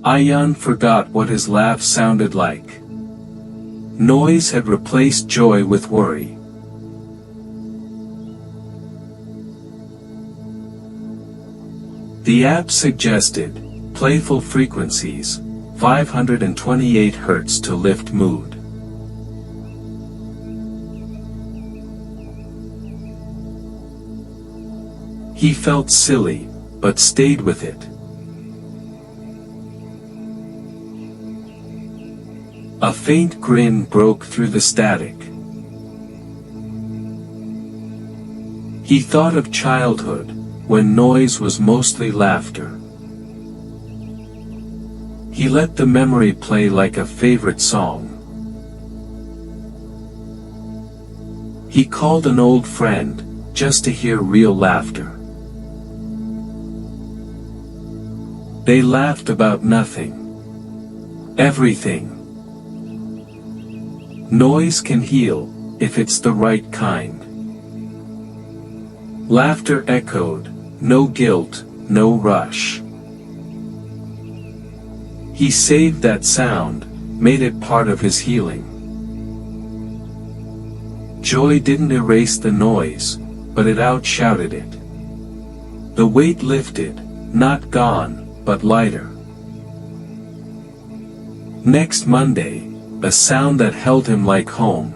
Ayaan forgot what his laugh sounded like. Noise had replaced joy with worry. The app suggested playful frequencies, 528 Hz to lift mood. He felt silly, but stayed with it. A faint grin broke through the static. He thought of childhood, when noise was mostly laughter. He let the memory play like a favorite song. He called an old friend, just to hear real laughter. They laughed about nothing. Everything. Noise can heal, if it's the right kind. Laughter echoed, no guilt, no rush. He saved that sound, made it part of his healing. Joy didn't erase the noise, but it outshouted it. The weight lifted, not gone, but lighter. Next Monday, a sound that held him like home,